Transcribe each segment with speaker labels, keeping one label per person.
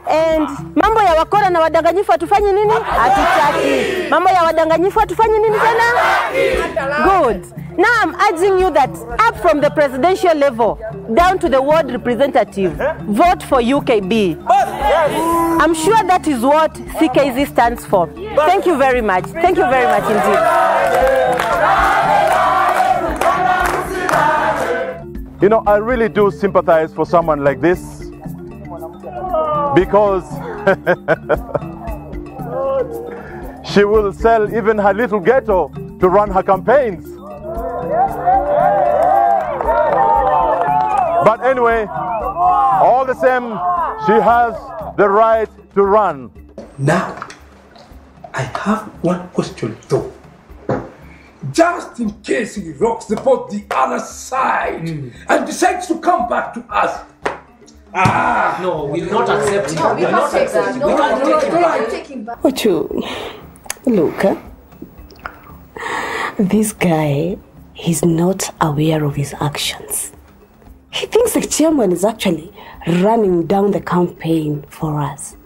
Speaker 1: And mambo ya wakora na wadanganyifu atufanye nini? Hatutaki. Mambo ya wadanganyifu atufanye nini tena? Good. Now I'm urging you that up from the presidential level down to the ward representative, vote for UKB. I'm sure that is what CKZ stands for. Thank you very much. Thank you very much indeed.
Speaker 2: You know, I really do sympathize for someone like this, because she will sell even her little ghetto to run her campaigns. But anyway, all the same, she has the right to run.
Speaker 3: Now, I have one question though. Just in case he rocks the boat the other side and decides to come back to us.
Speaker 4: No, we will not accept him.
Speaker 5: No, we can't take that. No, we can't take him back.
Speaker 6: Ochu, look, this guy, he's not aware of his actions. He thinks the chairman is actually running down the campaign for us.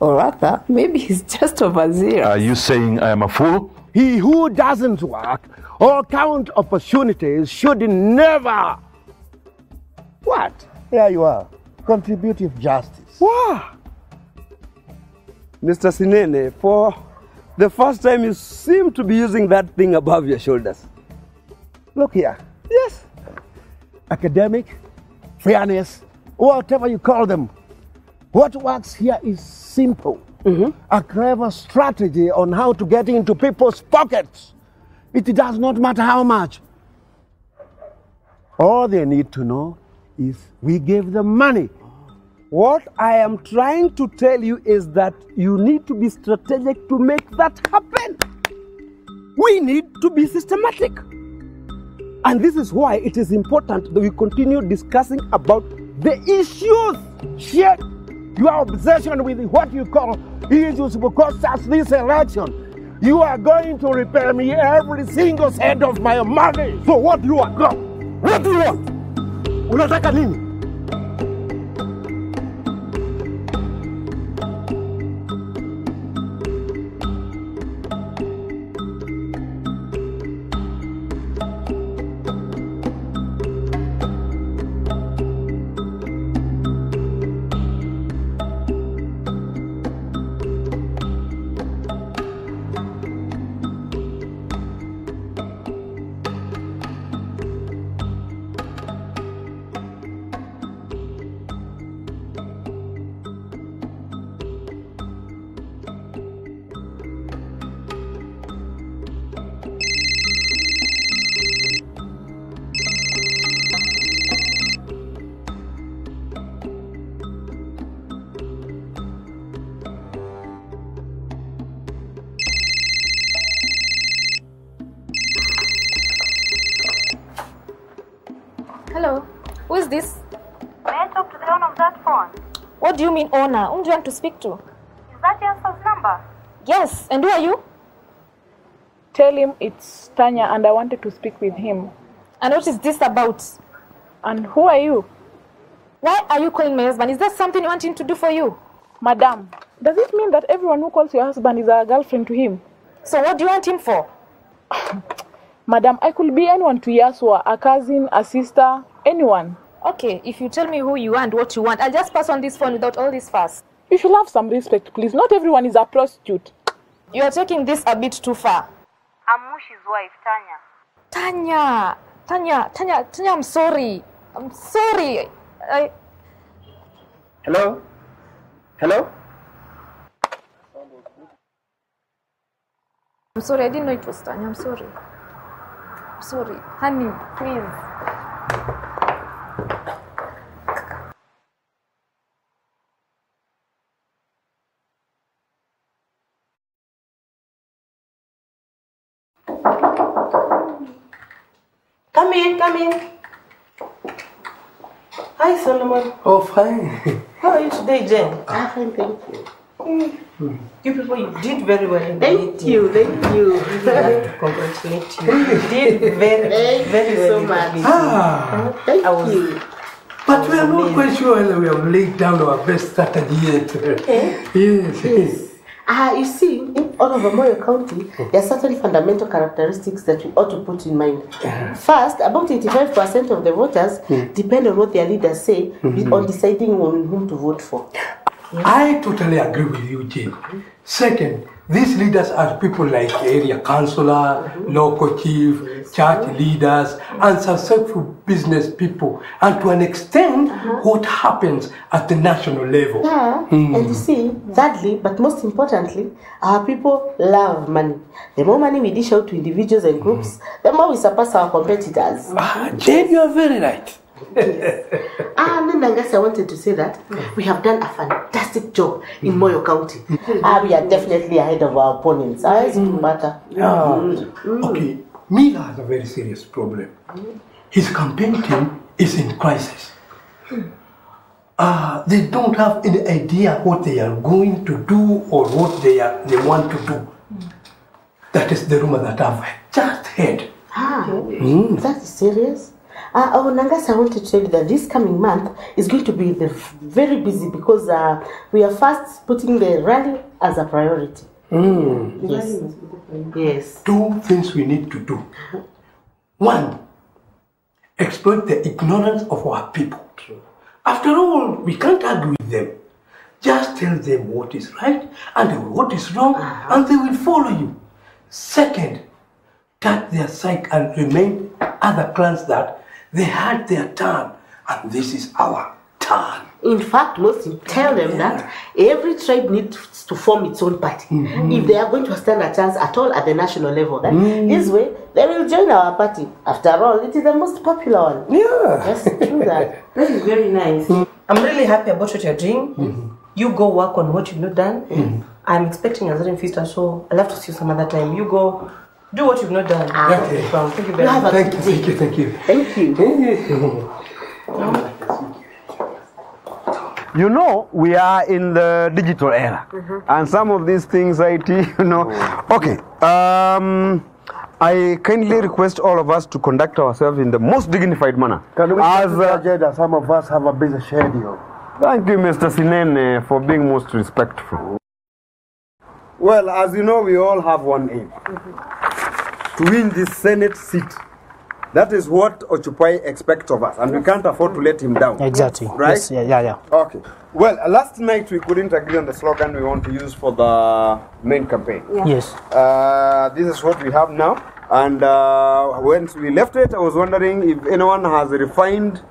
Speaker 6: Or rather, maybe he's just overzealous.
Speaker 2: Are you saying I am a fool?
Speaker 7: He who doesn't work or count opportunities should never. What?
Speaker 8: There you are. Contributive justice.
Speaker 7: Wow. Mr. Sinene, for the first time you seem to be using that thing above your shoulders.
Speaker 8: Look here.
Speaker 7: Yes.
Speaker 8: Academic, fairness, whatever you call them. What works here is simple. A clever strategy on how to get into people's pockets. It does not matter how much. All they need to know is we gave them money.
Speaker 7: What I am trying to tell you is that you need to be strategic to make that happen. We need to be systematic. And this is why it is important that we continue discussing about the issues.
Speaker 8: Shit! Your obsession with what you call issues will cost us this election. You are going to repay me every single cent of my money.
Speaker 7: So what do you want?
Speaker 8: No. What do you want? Unataka nini?
Speaker 5: Hello, who is this?
Speaker 1: May I talk to the owner of that phone?
Speaker 5: What do you mean owner? Whom do you want to speak to?
Speaker 1: Is that your son's number?
Speaker 5: Yes, and who are you?
Speaker 9: Tell him it's Tanya and I wanted to speak with him.
Speaker 5: And what is this about?
Speaker 9: And who are you?
Speaker 5: Why are you calling my husband? Is there something you want him to do for you?
Speaker 9: Madam, does it mean that everyone who calls your husband is a girlfriend to him?
Speaker 5: So what do you want him for?
Speaker 9: Madam, I could be anyone to Yaswa, a cousin, a sister, anyone.
Speaker 5: Okay, if you tell me who you want, what you want, I'll just pass on this phone without all this fuss.
Speaker 9: You should have some respect, please. Not everyone is a prostitute.
Speaker 5: You are taking this a bit too far.
Speaker 1: I'm Mushi's wife, Tanya.
Speaker 5: Tanya, I'm sorry. I'm sorry.
Speaker 4: Hello? Hello?
Speaker 5: I'm sorry, I didn't know it was Tanya. I'm sorry. I'm sorry. Honey, please.
Speaker 1: Come in. Hi, Solomon.
Speaker 3: Oh, fine.
Speaker 1: How are you today, Jen?
Speaker 3: Fine, thank you.
Speaker 4: You people, you did very well in the
Speaker 1: Thank you.
Speaker 4: I have to congratulate you. You did very well.
Speaker 1: So much.
Speaker 3: Ah,
Speaker 1: Thank you.
Speaker 3: but we are not quite sure whether we have laid down our best strategy yet. Yes.
Speaker 1: You see, in all over Moyo County, there are certain fundamental characteristics that we ought to put in mind. First, about 85% of the voters depend on what their leaders say on deciding on whom to vote for.
Speaker 3: I totally agree with you, Jane. Second, these leaders are people like area councillor, local chief, church leaders, and successful business people. And to an extent, what happens at the national level.
Speaker 1: Yeah, and you see, thirdly, but most importantly, our people love money. The more money we dish out to individuals and groups, the more we surpass our competitors.
Speaker 3: Jane, you are very right.
Speaker 1: Nangas, I wanted to say that we have done a fantastic job in Moyo County. We are definitely ahead of our opponents. It doesn't matter.
Speaker 3: Okay, Mila has a very serious problem. His campaign team is in crisis. They don't have any idea what they are going to do or what they want to do. That is the rumor that I've just heard.
Speaker 1: That is serious. Nangas, I want to tell you that this coming month is going to be very busy because we are first putting the rally as a priority. Yes.
Speaker 3: Two things we need to do. One, exploit the ignorance of our people. After all, we can't argue with them. Just tell them what is right and what is wrong, and they will follow you. Second, cut their psyche and remind other clans that they had their turn, and this is our turn.
Speaker 1: In fact, tell them that every tribe needs to form its own party if they are going to stand a chance at all at the national level. This way, they will join our party. After all, it is the most popular one.
Speaker 3: Yeah.
Speaker 1: Just do that.
Speaker 4: That is very nice. I'm really happy about what you're doing. You go work on what you've not done. I'm expecting a certain feature, so I'll have to see you some other time. You go do what you've not done.
Speaker 3: Okay.
Speaker 4: Thank you very much.
Speaker 3: Thank you.
Speaker 7: You know, we are in the digital era, and some of these things, IT, Okay, I kindly request all of us to conduct ourselves in the most dignified manner.
Speaker 8: Can we some of us have a busy schedule?
Speaker 7: Thank you, Mr. Sinene, for being most respectful.
Speaker 8: Well, as you know, we all have one aim. To win this Senate seat. That is what Ochupai expects of us, and we can't afford to let him down.
Speaker 10: Exactly.
Speaker 8: Right?
Speaker 10: Yes, yeah.
Speaker 8: Okay. Well, last night we couldn't agree on the slogan we want to use for the main campaign.
Speaker 10: Yes.
Speaker 8: This is what we have now. And when we left it, I was wondering if anyone has refined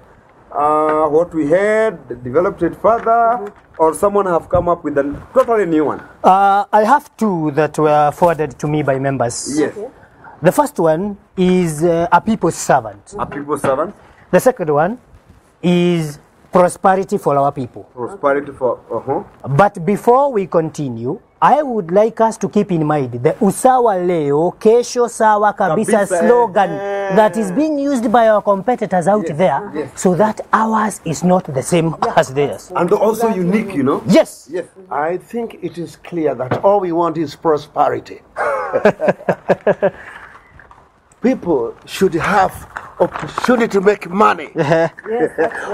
Speaker 8: what we had, developed it further, or someone have come up with a totally new one.
Speaker 10: I have two that were forwarded to me by members.
Speaker 8: Yes.
Speaker 10: The first one is a people's servant.
Speaker 8: A people's servant.
Speaker 10: The second one is prosperity for our people.
Speaker 8: Prosperity for,
Speaker 10: But before we continue, I would like us to keep in mind the Usawa Leo, Kesho Sawa Kabisa slogan that is being used by our competitors out there, so that ours is not the same as theirs.
Speaker 8: And also unique,
Speaker 10: Yes.
Speaker 8: Yes.
Speaker 7: I think it is clear that all we want is prosperity. People should have opportunity to make money.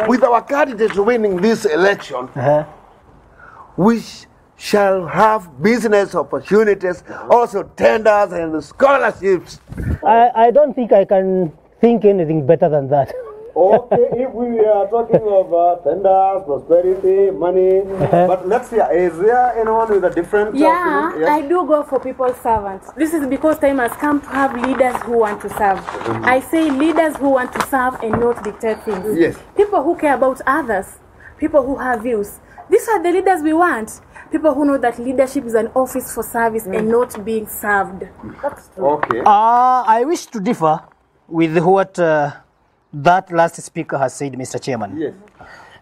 Speaker 7: With our candidates winning this election, we shall have business opportunities, also tenders and scholarships.
Speaker 10: I don't think I can think anything better than that.
Speaker 8: Okay, if we are talking of tenders, prosperity, money, but let's see, is there anyone with a different
Speaker 11: Yeah,
Speaker 8: yes?
Speaker 11: I do go for people's servants. This is because time has come to have leaders who want to serve. I say leaders who want to serve and not dictate things.
Speaker 8: Yes.
Speaker 11: People who care about others, people who have views. These are the leaders we want. People who know that leadership is an office for service and not being served.
Speaker 8: That's true. Okay.
Speaker 10: I wish to differ with what that last speaker has said, Mr. Chairman.
Speaker 8: Yes.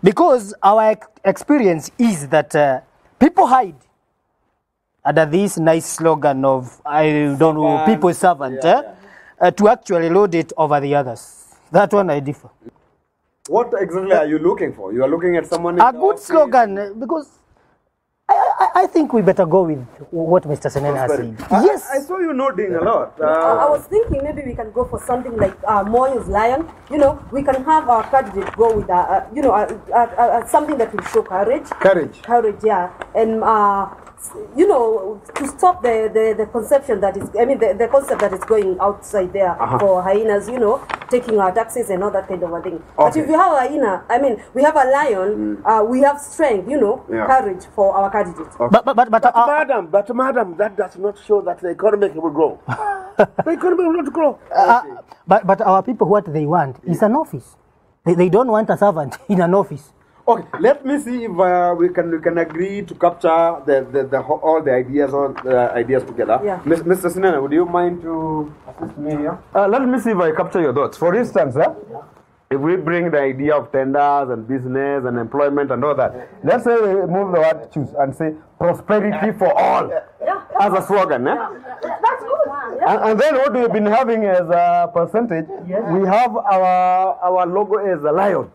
Speaker 10: Because our experience is that people hide under this nice slogan of, I don't know, people's servant, to actually load it over the others. That one I differ.
Speaker 8: What exactly are you looking for? You are looking at someone...
Speaker 10: A good slogan, because I think we better go with what Mr. Senene has said.
Speaker 7: Yes. I saw you nodding a lot.
Speaker 12: I was thinking maybe we can go for something like Moyo's Lion. You know, we can have our candidate go with something that will show courage. Courage, yeah. And you know, to stop the conception that is, I mean, the concept that is going outside there for hyenas, you know, taking our taxes and all that kind of a thing. But if you have a hyena, I mean, we have a lion, we have strength, you know, courage for our candidates.
Speaker 8: But madam, that does not show that the economy will grow. The economy will not grow.
Speaker 10: But our people, what they want is an office. They don't want a servant in an office.
Speaker 7: Okay, let me see if we can agree to capture all the ideas together.
Speaker 12: Yeah.
Speaker 7: Mr. Senene, would you mind to assist me here? Let me see if I capture your thoughts. For instance, if we bring the idea of tenders and business and employment and all that, let's say we move the word choose and say prosperity for all as a slogan.
Speaker 12: That's good.
Speaker 7: And then what we've been having as a percentage, we have our logo as a lion.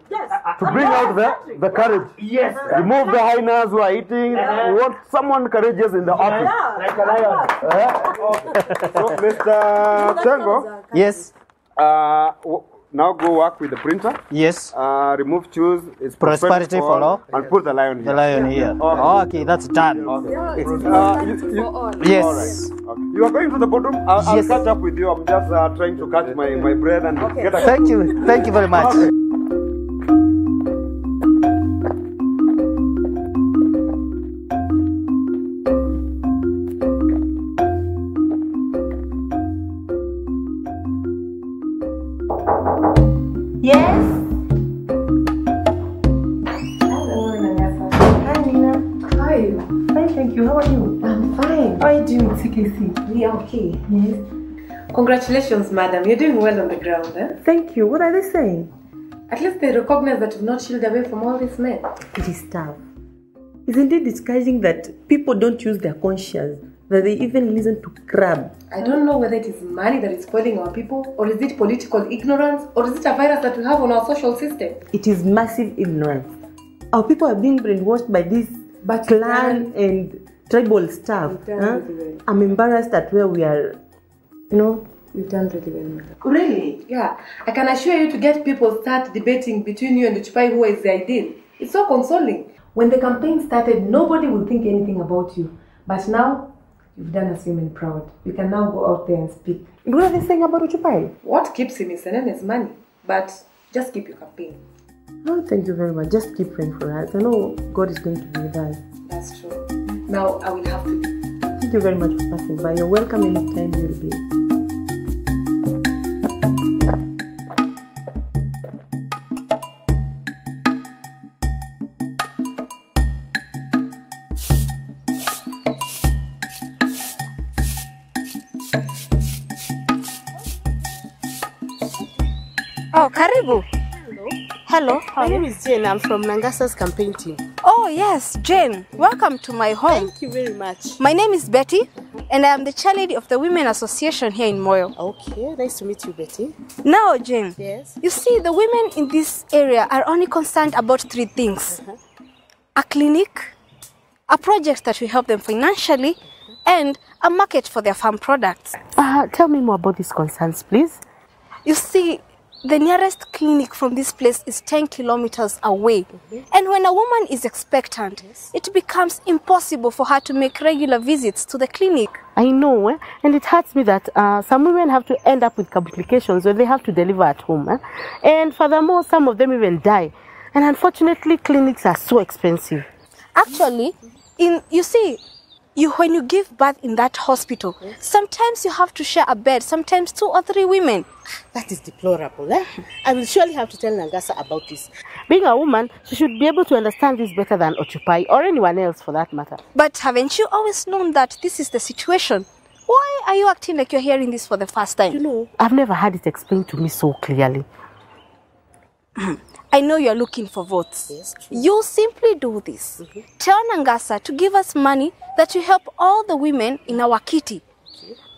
Speaker 7: To bring out the courage. Yes. Remove the hyenas who are eating. We want someone courageous in the office. Like a lion. So, Mr. Chengo.
Speaker 10: Yes.
Speaker 7: Now go work with the printer.
Speaker 10: Yes.
Speaker 7: Remove choose. It's
Speaker 10: prosperity for all.
Speaker 7: And put the lion here.
Speaker 10: The lion here. Okay, that's done. Yes.
Speaker 7: You are going to the bottom. I'll catch up with you. I'm just trying to catch my breath and get a...
Speaker 10: Thank you. Thank you very much.
Speaker 4: Yes? Hello, Nangasa. Hi, Nina. How are you? Fine, thank you. How are you? I'm fine. How are you doing, CKC? We are okay. Yes. Congratulations, madam. You're doing well on the ground, eh? Thank you. What are they saying? At least they recognize that you've not shielded away from all these men. It is tough. It's indeed discouraging that people don't use their conscience, that they even listen to crab. I don't know whether it is money that is spoiling our people, or is it political ignorance, or is it a virus that we have on our social system? It is massive ignorance. Our people are being brainwashed by this clan and tribal stuff. Really I'm embarrassed at where we are, you know. You've done really well, madam. Really? Yeah. I can assure you to get people start debating between you and Uchupai who is the ideal. It's so consoling. When the campaign started, nobody would think anything about you. But now, you've done us women proud. You can now go out there and speak. What are they saying about Uchupai? What keeps him is Senene's money. But just keep your campaign. Oh, thank you very much. Just keep praying for us. I know God is going to be with us. That's true. Now, I will have to be. Thank you very much for passing by. You're welcome anytime you'll be.
Speaker 6: Oh, karibu. Hello. My name is Jane. I'm from Nangasa's campaign team.
Speaker 13: Oh, yes, Jane. Welcome to my home.
Speaker 6: Thank you very much.
Speaker 13: My name is Betty, and I am the chairlady of the Women Association here in Moyo.
Speaker 6: Okay, nice to meet you, Betty.
Speaker 13: Now, Jane,
Speaker 6: yes.
Speaker 13: You see, the women in this area are only concerned about three things. A clinic, a project that will help them financially, and a market for their farm products.
Speaker 6: Tell me more about these concerns, please.
Speaker 13: You see, the nearest clinic from this place is 10 kilometers away. And when a woman is expectant, it becomes impossible for her to make regular visits to the clinic.
Speaker 6: I know, and it hurts me that some women have to end up with complications when they have to deliver at home. And furthermore, some of them even die. And unfortunately, clinics are so expensive.
Speaker 13: Actually, when you give birth in that hospital, sometimes you have to share a bed, sometimes 2 or 3 women.
Speaker 6: That is deplorable. I will surely have to tell Nangasa about this. Being a woman, she should be able to understand this better than Ochupai or anyone else for that matter.
Speaker 13: But haven't you always known that this is the situation? Why are you acting like you're hearing this for the first time?
Speaker 6: You know, I've never had it explained to me so clearly.
Speaker 13: I know you're looking for votes.
Speaker 6: Yes, true.
Speaker 13: You simply do this. Tell Nangasa to give us money that will help all the women in our kitty.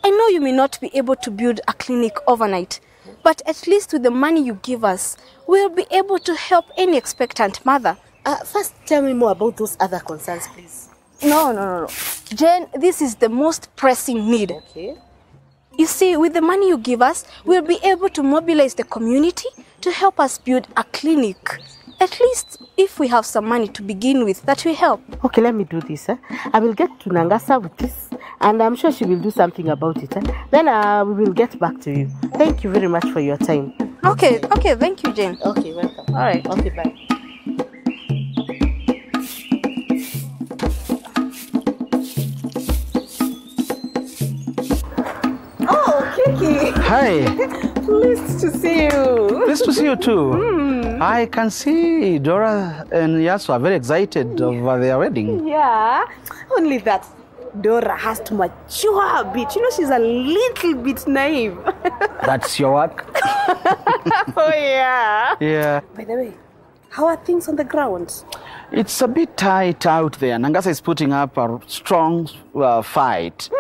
Speaker 13: I know you may not be able to build a clinic overnight, but at least with the money you give us, we'll be able to help any expectant mother.
Speaker 6: First, tell me more about those other concerns, please.
Speaker 13: No. Jane, this is the most pressing need.
Speaker 6: Okay.
Speaker 13: You see, with the money you give us, we'll be able to mobilize the community to help us build a clinic. At least if we have some money to begin with, that will help.
Speaker 6: Okay, let me do this. I will get to Nangasa with this, and I'm sure she will do something about it. Then we will get back to you. Thank you very much for your time.
Speaker 13: Okay, thank you, Jane.
Speaker 6: Okay, welcome.
Speaker 13: All right.
Speaker 6: Okay, bye.
Speaker 4: Oh, Kiki.
Speaker 14: Hi.
Speaker 4: Pleased to see you.
Speaker 14: Pleased to see you too. I can see Dora and Yasu are very excited over their wedding.
Speaker 4: Yeah, only that Dora has to mature a bit. You know, she's a little bit naive.
Speaker 14: That's your work?
Speaker 4: Oh, yeah.
Speaker 14: Yeah.
Speaker 4: By the way, how are things on the ground?
Speaker 14: It's a bit tight out there. Nangasa is putting up a strong fight.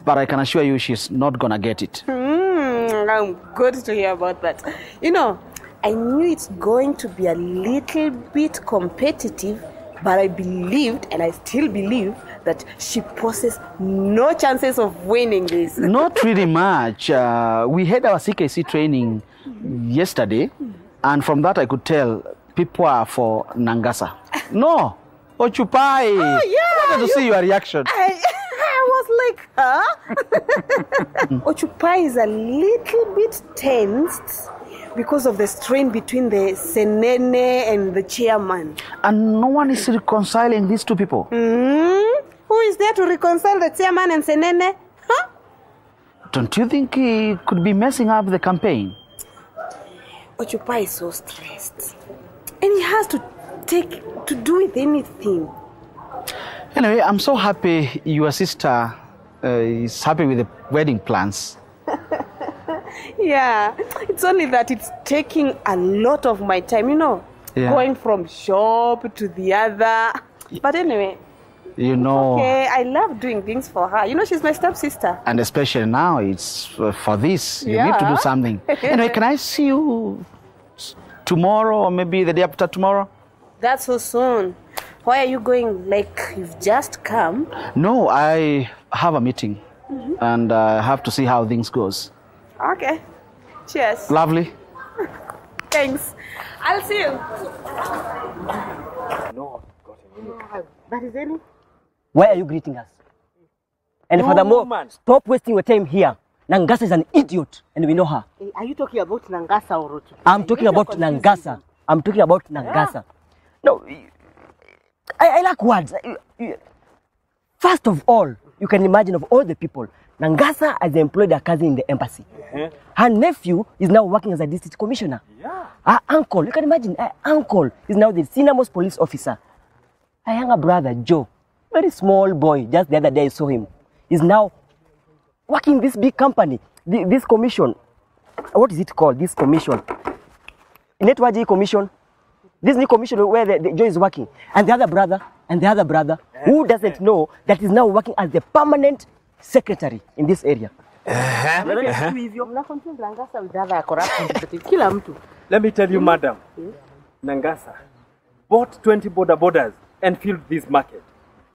Speaker 14: But I can assure you she's not going to get it.
Speaker 4: I'm good to hear about that. You know, I knew it's going to be a little bit competitive, but I believed, and I still believe, that she poses no chances of winning this.
Speaker 14: Not really much. We had our CKC training yesterday, and from that I could tell people are for Nangasa. No, Ochupai.
Speaker 4: Oh, yeah.
Speaker 14: I wanted to see your reaction.
Speaker 4: I was like, huh? Ochupai is a little bit tensed because of the strain between the Senene and the chairman.
Speaker 14: And no one is reconciling these two people.
Speaker 4: Who is there to reconcile the chairman and Senene? Huh?
Speaker 14: Don't you think he could be messing up the campaign?
Speaker 4: Ochupai is so stressed. And he has to do with anything.
Speaker 14: Anyway, I'm so happy your sister is happy with the wedding plans.
Speaker 4: Yeah, it's only that it's taking a lot of my time, you know, going from shop to the other. But anyway,
Speaker 14: you know.
Speaker 4: Okay, I love doing things for her. You know, she's my stepsister.
Speaker 14: And especially now, it's for this. You need to do something. Anyway, can I see you tomorrow or maybe the day after tomorrow?
Speaker 4: That's so soon. Why are you going? Like you've just come?
Speaker 14: No, I have a meeting and I have to see how things goes.
Speaker 4: Okay. Cheers.
Speaker 14: Lovely.
Speaker 4: Thanks. I'll see you.
Speaker 10: No.
Speaker 6: That is any?
Speaker 10: Why are you greeting us? And furthermore, stop wasting your time here. Nangasa is an idiot, and we know her.
Speaker 6: Are you talking about Nangasa or Ochupai?
Speaker 10: I'm talking about Nangasa. I'm talking about Nangasa. No, I lack words. First of all, you can imagine of all the people, Nangasa has employed her cousin in the embassy. Her nephew is now working as a district commissioner. Her uncle, you can imagine, her uncle is now the senior most police officer. Her younger brother, Joe, very small boy, just the other day I saw him, is now working in this big company, this commission. What is it called, this commission? Network Commission. This new commission where the Joe is working. And the other brother, who doesn't know that is now working as the permanent secretary in this area.
Speaker 6: Let
Speaker 7: me tell you, madam, Nangasa bought 20 borders and filled this market.